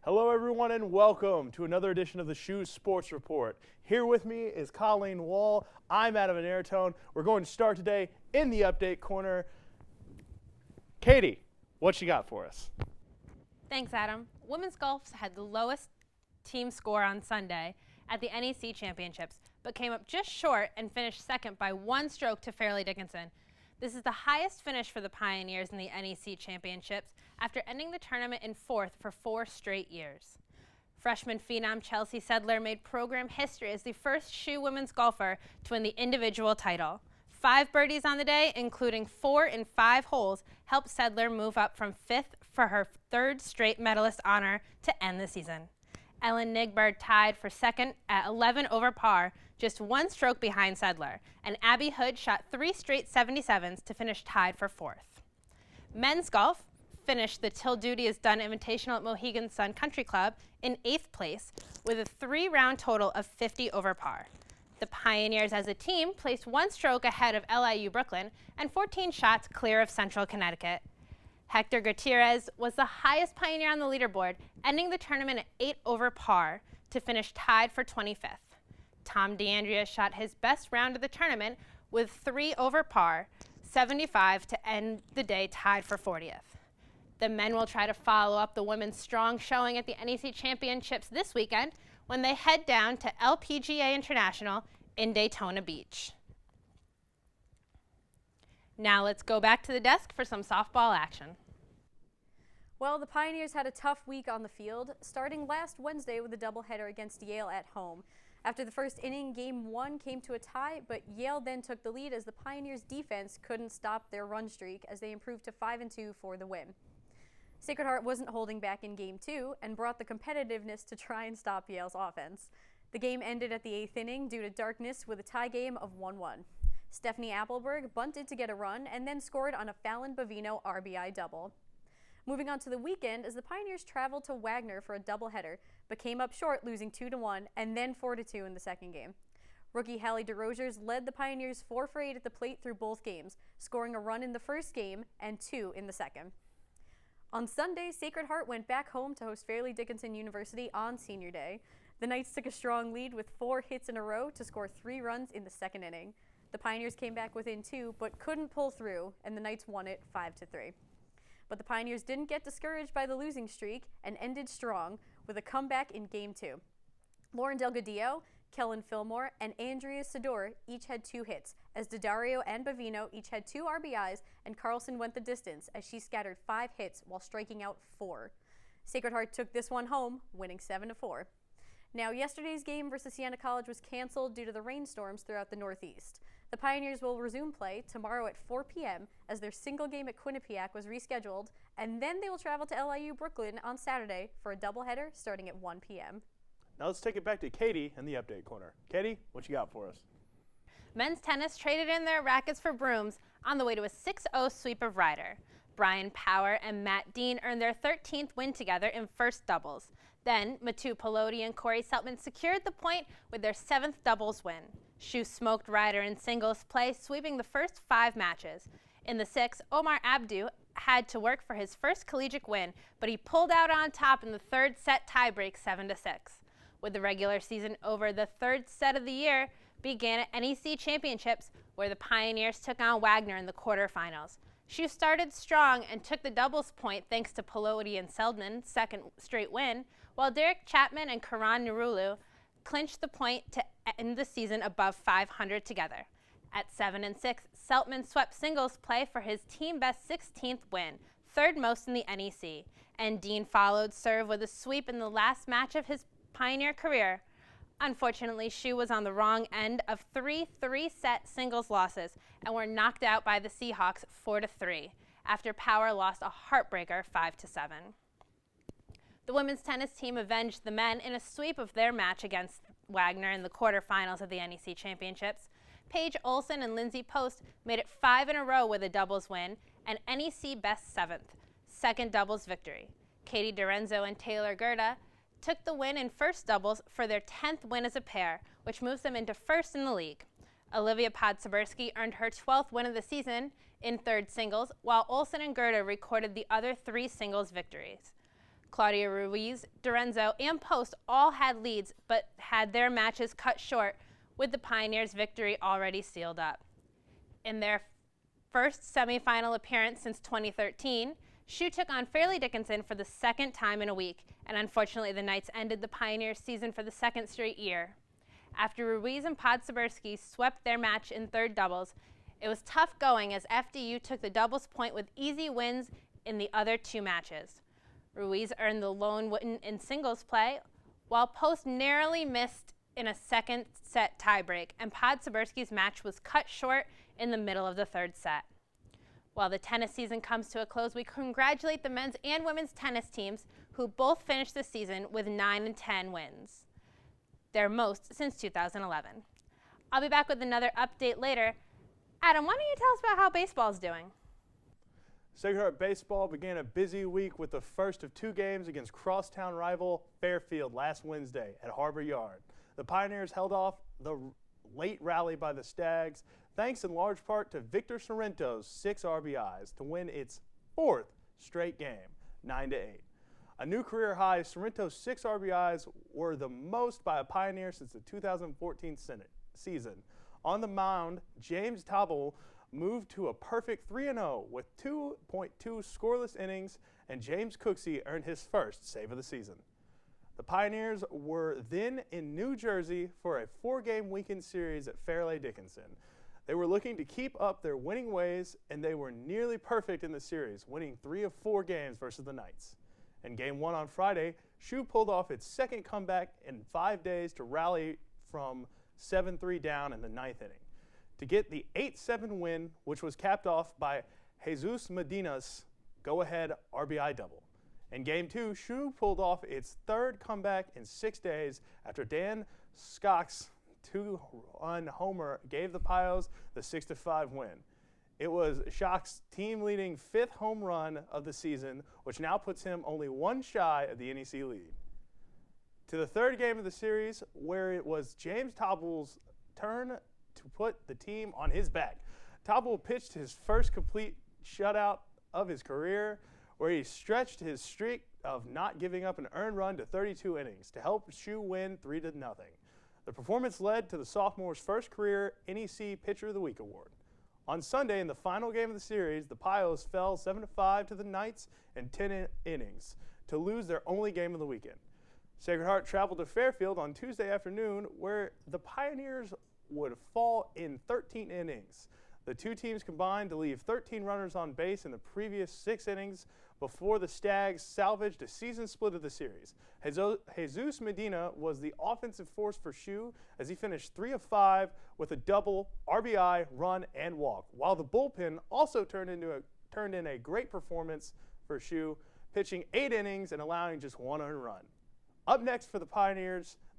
Hello everyone and welcome to another edition of the SHU Sports Report. Here with me is Colleen Wall. I'm Adam Airtone. We're going to start today in the update corner. Katie, what you got for us? Thanks, Adam. Women's golf had the lowest team score on Sunday at the NEC Championships, but came up just short and finished second by one stroke to Fairleigh Dickinson. This is the highest finish for the Pioneers in the NEC Championships after ending the tournament in fourth for 4 straight years. Freshman phenom Chelsea Sedler made program history as the first SHU women's golfer to win the individual title. 5 birdies on the day, including 4 in 5 holes, helped Sedler move up from 5th for her 3rd straight medalist honor to end the season. Ellen Nigbard tied for second at 11 over par, just 1 stroke behind Sedler, and Abby Hood shot 3 straight 77s to finish tied for 4th. Men's golf finished the Till Duty is Done Invitational at Mohegan Sun Country Club in 8th place with a 3-round total of 50 over par. The Pioneers as a team placed 1 stroke ahead of LIU Brooklyn and 14 shots clear of Central Connecticut. Hector Gutierrez was the highest Pioneer on the leaderboard, ending the tournament at 8 over par to finish tied for 25th. Tom DeAndrea shot his best round of the tournament with 3 over par, 75 to end the day tied for 40th. The men will try to follow up the women's strong showing at the NEC Championships this weekend when they head down to LPGA International in Daytona Beach. Now let's go back to the desk for some softball action. Well, the Pioneers had a tough week on the field, starting last Wednesday with a doubleheader against Yale at home. After the first inning, Game 1 came to a tie, but Yale then took the lead as the Pioneers' defense couldn't stop their run streak as they improved to 5-2 for the win. Sacred Heart wasn't holding back in Game 2 and brought the competitiveness to try and stop Yale's offense. The game ended at the 8th inning due to darkness with a tie game of 1-1. Stephanie Appleberg bunted to get a run and then scored on a Fallon Bovino RBI double. Moving on to the weekend, as the Pioneers traveled to Wagner for a doubleheader, but came up short, losing 2-1 and then 4-2 in the second game. Rookie Hallie DeRosiers led the Pioneers 4 for 8 at the plate through both games, scoring a run in the first game and 2 in the second. On Sunday, Sacred Heart went back home to host Fairleigh Dickinson University on Senior Day. The Knights took a strong lead with 4 hits in a row to score 3 runs in the second inning. The Pioneers came back within 2, but couldn't pull through, and the Knights won it 5-3. But the Pioneers didn't get discouraged by the losing streak and ended strong with a comeback in Game 2. Lauren Delgadillo, Kellen Fillmore, and Andrea Sador each had 2 hits, as Daddario and Bovino each had 2 RBIs, and Carlson went the distance as she scattered 5 hits while striking out 4. Sacred Heart took this one home, winning 7-4. Now, yesterday's game versus Siena College was canceled due to the rainstorms throughout the Northeast. The Pioneers will resume play tomorrow at 4 p.m. as their single game at Quinnipiac was rescheduled, and then they will travel to LIU Brooklyn on Saturday for a doubleheader starting at 1 p.m. Now let's take it back to Katie in the update corner. Katie, what you got for us? Men's tennis traded in their rackets for brooms on the way to a 6-0 sweep of Ryder. Brian Power and Matt Dean earned their 13th win together in first doubles. Then, Matu Peloti and Corey Seltman secured the point with their 7th doubles win. SHU smoked Ryder in singles play, sweeping the first 5 matches. In the 6th, Omar Abdu had to work for his first collegiate win, but he pulled out on top in the 3rd set tiebreak 7-6. With the regular season over, the 3rd set of the year began at NEC Championships, where the Pioneers took on Wagner in the quarterfinals. SHU started strong and took the doubles point thanks to Peloti and Seldman's 2nd straight win, while Derek Chapman and Karan Nurulu clinched the point to end the season above 500 together. At 7-6, Seltman swept singles play for his team-best 16th win, 3rd most in the NEC, and Dean followed serve with a sweep in the last match of his Pioneer career. Unfortunately, SHU was on the wrong end of 3 3-set singles losses and were knocked out by the Seahawks 4-3 after Power lost a heartbreaker 5-7. The women's tennis team avenged the men in a sweep of their match against Wagner in the quarterfinals of the NEC Championships. Paige Olson and Lindsay Post made it 5 in a row with a doubles win, and NEC best 7th, 2nd doubles victory. Katie Dorenzo and Taylor Gerda took the win in first doubles for their 10th win as a pair, which moves them into 1st in the league. Olivia Podsaberski earned her 12th win of the season in 3rd singles, while Olsen and Gerda recorded the other 3 singles victories. Claudia Ruiz, Dorenzo, and Post all had leads but had their matches cut short, with the Pioneers' victory already sealed up. In their first semifinal appearance since 2013, SHU took on Fairleigh Dickinson for the second time in a week, and unfortunately the Knights ended the Pioneers' season for the second straight year. After Ruiz and Podsaberski swept their match in third doubles, it was tough going as FDU took the doubles point with easy wins in the other two matches. Ruiz earned the lone win in singles play, while Post narrowly missed in a second set tiebreak, and Podsaberski's match was cut short in the middle of the third set. While the tennis season comes to a close, we congratulate the men's and women's tennis teams who both finished the season with 9 and 10 wins, their most since 2011. I'll be back with another update later. Adam, why don't you tell us about how baseball's doing? Sacred Heart Baseball began a busy week with the first of 2 games against crosstown rival Fairfield last Wednesday at Harbor Yard. The Pioneers held off the late rally by the Stags, thanks in large part to Victor Sorrento's 6 RBIs to win its 4th straight game, 9-8. A new career high, Sorrento's 6 RBIs were the most by a Pioneer since the 2014 season. On the mound, James Tobble moved to a perfect 3-0 with 2.2 scoreless innings, and James Cooksey earned his first save of the season. The Pioneers were then in New Jersey for a 4-game weekend series at Fairleigh Dickinson. They were looking to keep up their winning ways, and they were nearly perfect in the series, winning 3 of 4 games versus the Knights. In Game 1 on Friday, SHU pulled off its second comeback in 5 days to rally from 7-3 down in the 9th inning to get the 8-7 win, which was capped off by Jesus Medina's go-ahead RBI double. In Game 2, SHU pulled off its 3rd comeback in 6 days after Dan Scott's 2-run homer gave the Pios the 6-5 win. It was Schock's team-leading 5th home run of the season, which now puts him only 1 shy of the NEC lead. To the 3rd game of the series, where it was James Tobble's turn to put the team on his back. Tobble pitched his first complete shutout of his career, where he stretched his streak of not giving up an earned run to 32 innings to help SHU win 3-0. The performance led to the sophomore's first career NEC Pitcher of the Week award. On Sunday, in the final game of the series, the Pios fell 7-5 to the Knights in 10 innings to lose their only game of the weekend. Sacred Heart traveled to Fairfield on Tuesday afternoon, where the Pioneers would fall in 13 innings. The two teams combined to leave 13 runners on base in the previous 6 innings before the Stags salvaged a season split of the series. Jesus Medina was the offensive force for SHU as he finished 3 of 5 with a double, RBI, run, and walk, while the bullpen also turned in a great performance for SHU, pitching 8 innings and allowing just 1 earned run. Up next for the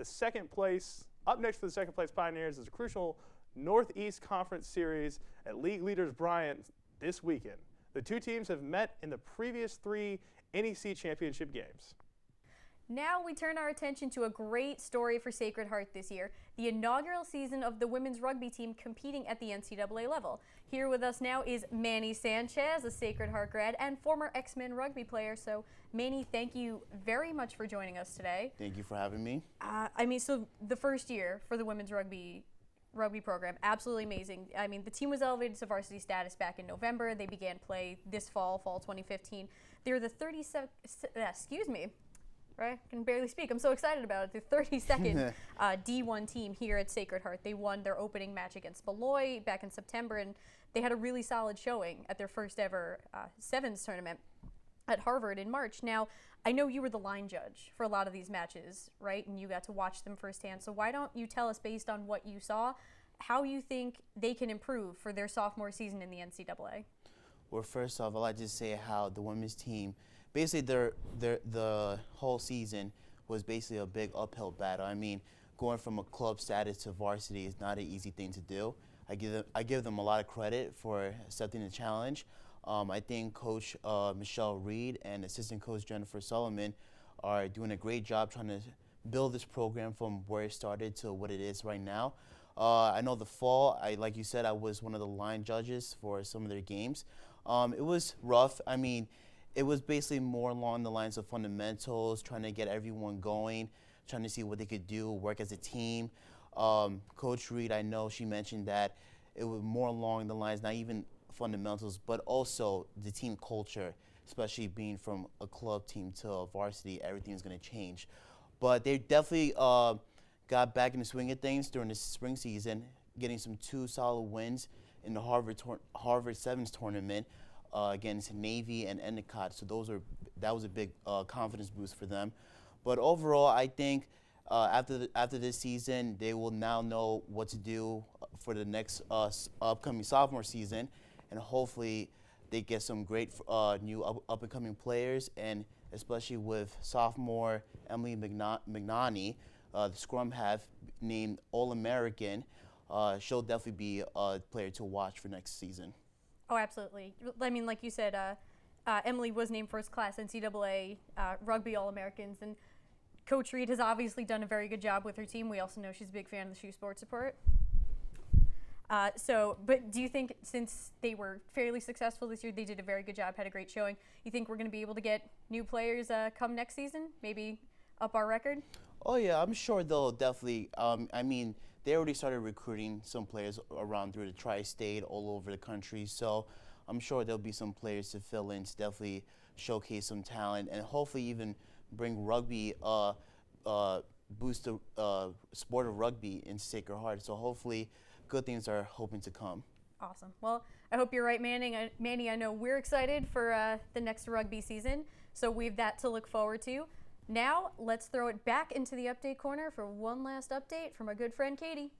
second place Pioneers is a crucial Northeast Conference series at League Leaders Bryant this weekend. The two teams have met in the previous 3 NEC championship games. Now we turn our attention to a great story for Sacred Heart this year, the inaugural season of the women's rugby team competing at the NCAA level. Here with us now is Manny Sanchez, a Sacred Heart grad and former X-Men rugby player. So Manny, thank you very much for joining us today. Thank you for having me. So the first year for the women's rugby program, absolutely amazing. I mean, the team was elevated to varsity status back in November. They began play this fall 2015. They're the 37, right? I can barely speak. I'm so excited about it. The 32nd D1 team here at Sacred Heart. They won their opening match against Beloit back in September, and they had a really solid showing at their first ever Sevens tournament at Harvard in March. Now, I know you were the line judge for a lot of these matches, right? And you got to watch them firsthand. So why don't you tell us, based on what you saw, how you think they can improve for their sophomore season in the NCAA? Well, first off, I'd like to say how the women's team, basically the whole season was basically a big uphill battle. I mean, going from a club status to varsity is not an easy thing to do. I give them a lot of credit for accepting the challenge. I think Coach Michelle Reed and assistant coach Jennifer Solomon are doing a great job trying to build this program from where it started to what it is right now. I know the fall, like you said, I was one of the line judges for some of their games. It was rough. I mean, it was basically more along the lines of fundamentals, trying to get everyone going, trying to see what they could do, work as a team. Coach Reed, I know she mentioned that it was more along the lines, not even fundamentals, but also the team culture, especially being from a club team to a varsity, everything's going to change. But they definitely got back in the swing of things during the spring season, getting some 2 solid wins in the Harvard Sevens tournament against Navy and Endicott. So that was a big confidence boost for them. But overall, I think after this season, they will now know what to do for the next upcoming sophomore season, and hopefully they get some great new up-and-coming players, and especially with sophomore Emily McNani, the scrum half named All-American. She'll definitely be a player to watch for next season. Oh, absolutely. I mean, like you said, Emily was named first class NCAA Rugby All-Americans, and Coach Reed has obviously done a very good job with her team. We also know she's a big fan of the SHU Sports Report. But do you think, since they were fairly successful this year, they did a very good job, had a great showing, you think we're going to be able to get new players come next season, maybe up our record? Oh, yeah, I'm sure they'll definitely. I mean, they already started recruiting some players around through the tri-state, all over the country. So I'm sure there'll be some players to fill in to definitely showcase some talent and hopefully even bring rugby, boost the sport of rugby in Sacred Heart. So hopefully good things are hoping to come. Awesome. Well, I hope you're right, Manny. I know we're excited for the next rugby season, so we have that to look forward to. Now, let's throw it back into the update corner for one last update from our good friend Katie.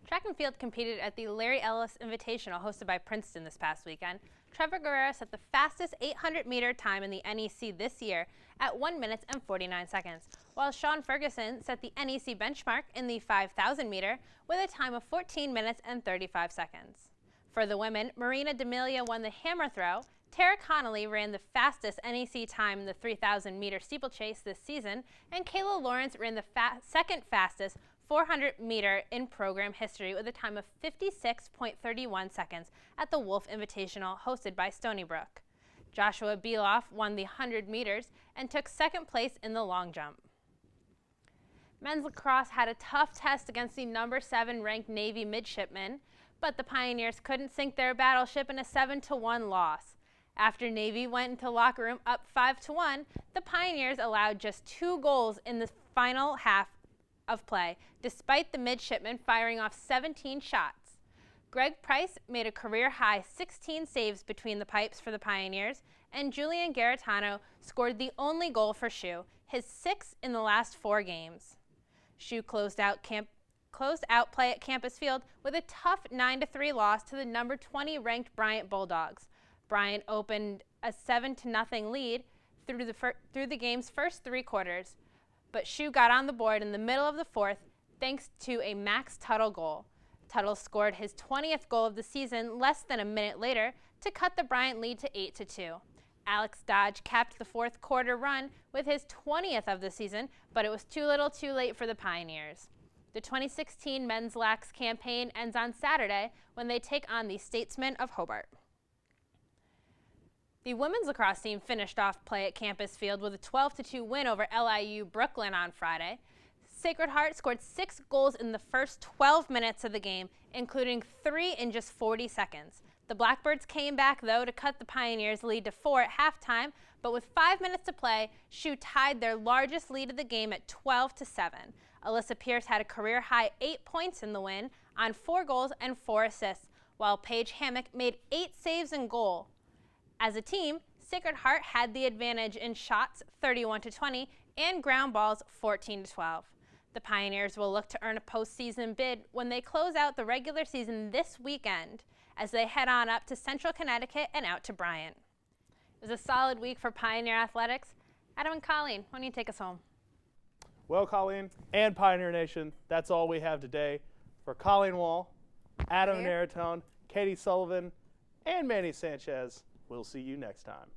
Track and field competed at the Larry Ellis Invitational hosted by Princeton this past weekend. Trevor Guerrero set the fastest 800-meter time in the NEC this year at 1 minute and 49 seconds, while Sean Ferguson set the NEC benchmark in the 5,000-meter with a time of 14 minutes and 35 seconds. For the women, Marina D'Amelia won the hammer throw, Tara Connolly ran the fastest NEC time in the 3,000-meter steeplechase this season, and Kayla Lawrence ran the second fastest 400-meter in program history with a time of 56.31 seconds at the Wolf Invitational hosted by Stony Brook. Joshua Beloff won the 100 meters and took second place in the long jump. Men's lacrosse had a tough test against the number 7 ranked Navy midshipmen, but the Pioneers couldn't sink their battleship in a 7-1 loss. After Navy went into locker room up 5-1, the Pioneers allowed just 2 goals in the final half of play, despite the midshipmen firing off 17 shots. Greg Price made a career-high 16 saves between the pipes for the Pioneers, and Julian Garitano scored the only goal for SHU, his 6th in the last 4 games. SHU closed out play at Campus Field with a tough 9-3 loss to the number 20 ranked Bryant Bulldogs. Bryant opened a 7-0 lead through the game's first 3 quarters, but SHU got on the board in the middle of the 4th thanks to a Max Tuttle goal. Tuttle scored his 20th goal of the season less than a minute later to cut the Bryant lead to 8-2. Alex Dodge capped the 4th quarter run with his 20th of the season, but it was too little too late for the Pioneers. The 2016 Men's Lax campaign ends on Saturday when they take on the Statesmen of Hobart. The women's lacrosse team finished off play at Campus Field with a 12-2 win over LIU Brooklyn on Friday. Sacred Heart scored 6 goals in the first 12 minutes of the game, including 3 in just 40 seconds. The Blackbirds came back, though, to cut the Pioneers' lead to 4 at halftime, but with 5 minutes to play, SHU tied their largest lead of the game at 12-7. Alyssa Pierce had a career-high 8 points in the win on 4 goals and 4 assists, while Paige Hammock made 8 saves in goal. As a team, Sacred Heart had the advantage in shots 31-20 and ground balls 14-12. The Pioneers will look to earn a postseason bid when they close out the regular season this weekend as they head on up to Central Connecticut and out to Bryant. It was a solid week for Pioneer Athletics. Adam and Colleen, why don't you take us home? Well, Colleen and Pioneer Nation, that's all we have today. For Colleen Wall, Adam Naratone, Katie Sullivan, and Manny Sanchez, we'll see you next time.